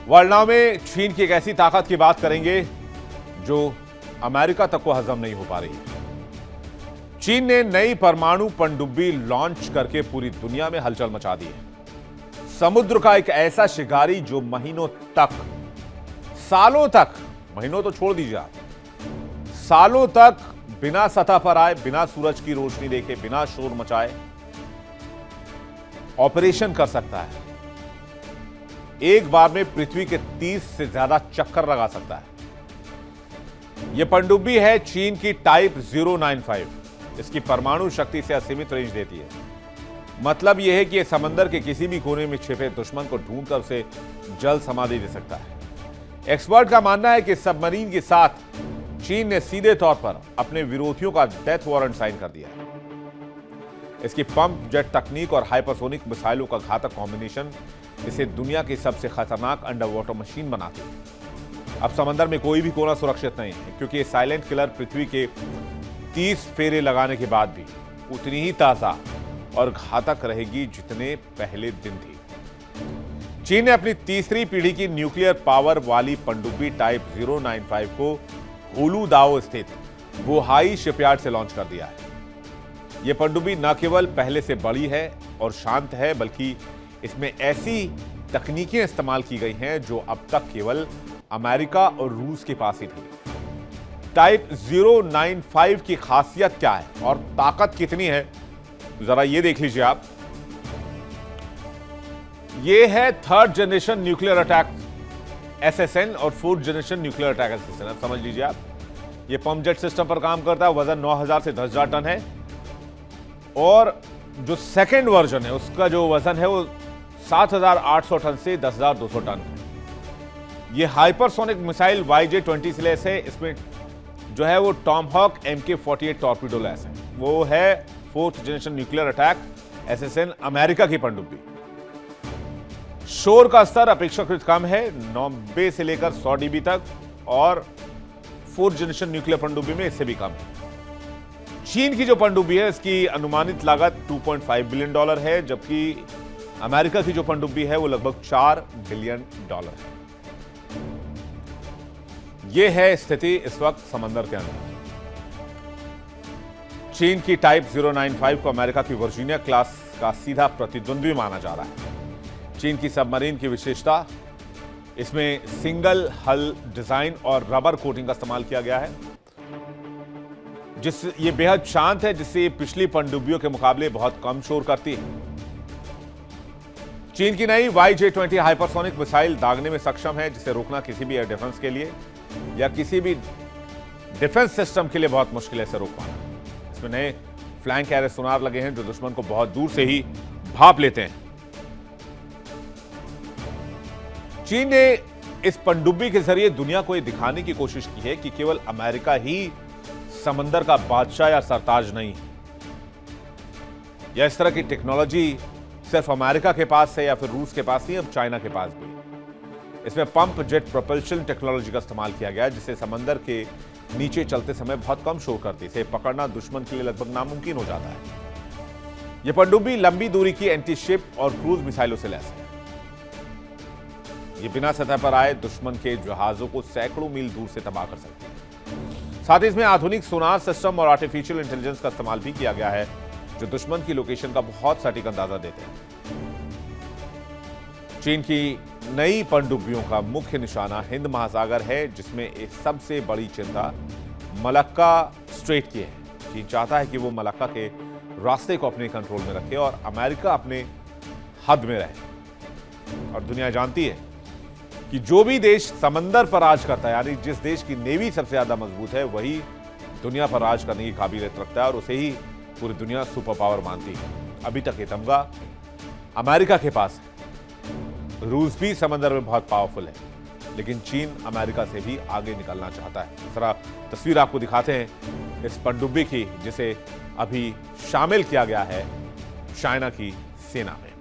World now में चीन की एक ऐसी ताकत की बात करेंगे जो अमेरिका तक को हजम नहीं हो पा रही है। चीन ने नई परमाणु पनडुब्बी लॉन्च करके पूरी दुनिया में हलचल मचा दी है। समुद्र का एक ऐसा शिकारी जो महीनों तक, सालों तक, महीनों तो छोड़ दीजिए आप, सालों तक बिना सतह पर आए, बिना सूरज की रोशनी देखे, बिना शोर मचाए ऑपरेशन कर सकता है। एक बार में पृथ्वी के 30 से ज्यादा चक्कर लगा सकता है। यह पनडुब्बी है चीन की टाइप 095। इसकी परमाणु शक्ति से असीमित रेंज देती है। मतलब यह है कि यह समंदर के किसी भी कोने में छिपे दुश्मन को ढूंढकर उसे जल समाधि दे सकता है। एक्सपर्ट का मानना है कि सबमरीन के साथ चीन ने सीधे तौर पर अपने विरोधियों का डेथ वारंट साइन कर दिया है। इसकी पंप जेट तकनीक और हाइपरसोनिक मिसाइलों का घातक कॉम्बिनेशन इसे दुनिया की सबसे खतरनाक अंडर वाटर मशीन बनाती है। अब समंदर में कोई भी कोना सुरक्षित नहीं है, क्योंकि ये साइलेंट किलर पृथ्वी के 30 फेरे लगाने के बाद भी उतनी ही ताजा और घातक रहेगी जितने पहले दिन थी। चीन ने अपनी तीसरी पीढ़ी की न्यूक्लियर पावर वाली पनडुब्बी टाइप 095 को हुलूदाओ स्थित वुहाई शिपयार्ड से लॉन्च कर दिया है। यह पनडुब्बी न केवल पहले से बड़ी है और शांत है, बल्कि इसमें ऐसी तकनीकें इस्तेमाल की गई हैं जो अब तक केवल अमेरिका और रूस के पास ही थी। टाइप 095 की खासियत क्या है और ताकत कितनी है, जरा ये देख लीजिए आप। ये है third generation nuclear attack SSN और fourth generation nuclear attack SSN। अब समझ लीजिए आप, ये पंप जेट सिस्टम पर काम करता है। वजन 9000 से 10,000 टन है और जो सेकेंड वर्जन है उसका जो वजन है वो 7,800 टन से 10,200 टन है। ये हाइपरसोनिक मिसाइल YJ-20 से लैस है। इसमें जो है वो टॉमहॉक MK-48 टॉर्पीडो लैस है। वो है fourth generation nuclear attack SSN America की पनडुब्बी। शोर का स्तर अपेक्षाकृत कम है, 90 से लेकर 100 dB तक, और फोर्थ जनरेशन न्यूक्लियर पनडुब्बी में इससे भी कम है। चीन की जो पनडुब्बी है इसकी अनुमानित लागत $2.5 बिलियन है, जबकि अमेरिका की जो पनडुब्बी है वो लगभग $4 बिलियन है। यह है स्थिति इस वक्त समंदर के अंदर। चीन की टाइप 095 को अमेरिका की वर्जीनिया क्लास का सीधा प्रतिद्वंद्वी माना जा रहा है। चीन की सबमरीन की विशेषता, इसमें सिंगल हल डिजाइन और रबर कोटिंग का इस्तेमाल किया गया है, जिससे ये बेहद शांत है, जिससे ये पिछली पनडुब्बियों के मुकाबले बहुत कम शोर करती है। चीन की नई YJ-20 हाइपरसोनिक मिसाइल दागने में सक्षम है, जिसे रोकना किसी भी एयर डिफेंस के लिए या किसी भी डिफेंस सिस्टम के लिए बहुत मुश्किल है इसे रोक पाना। इसमें नए फ्लैंक एयर सोनार लगे हैं जो दुश्मन को बहुत दूर से ही भांप लेते हैं। चीन ने इस पनडुब्बी के जरिए दुनिया को यह दिखाने की कोशिश की है कि केवल अमेरिका ही समंदर का बादशाह या सरताज नहीं है, या इस तरह की टेक्नोलॉजी सिर्फ अमेरिका के पास है या फिर रूस के पास नहीं, अब चाइना के पास भी। इसमें पंप जेट प्रोपल्शन टेक्नोलॉजी का इस्तेमाल किया गया है, जिससे समंदर के नीचे चलते समय बहुत कम शोर करती है। इसे पकड़ना दुश्मन के लिए लगभग नामुमकिन हो जाता है। यह पनडुब्बी लंबी दूरी की एंटी शिप और क्रूज मिसाइलों से लैस है। ये बिना सतह पर आए दुश्मन के जहाजों को सैकड़ों मील दूर से तबाह कर सकती है। साथ ही इसमें आधुनिक सोनार सिस्टम और आर्टिफिशियल इंटेलिजेंस का इस्तेमाल भी किया गया है, जो दुश्मन की लोकेशन का बहुत सटीक अंदाजा देते हैं। चीन की नई पनडुब्बियों का मुख्य निशाना हिंद महासागर है, जिसमें एक सबसे बड़ी चिंता मलक्का स्ट्रेट की है। चीन चाहता है कि वो मलक्का के रास्ते को अपने कंट्रोल में रखे और अमेरिका अपने हद में रहे। और दुनिया जानती है कि जो भी देश समंदर पर राज करता है, यानी जिस देश की नेवी सबसे ज्यादा मजबूत है, वही दुनिया पर राज करने की काबिलियत रखता है और उसे ही पूरी दुनिया सुपर पावर मानती है। अभी तक ये तमगा अमेरिका के पास है। रूस भी समंदर में बहुत पावरफुल है, लेकिन चीन अमेरिका से भी आगे निकलना चाहता है। इस तरह तस्वीर आपको दिखाते हैं इस पनडुब्बी की, जिसे अभी शामिल किया गया है चाइना की सेना में।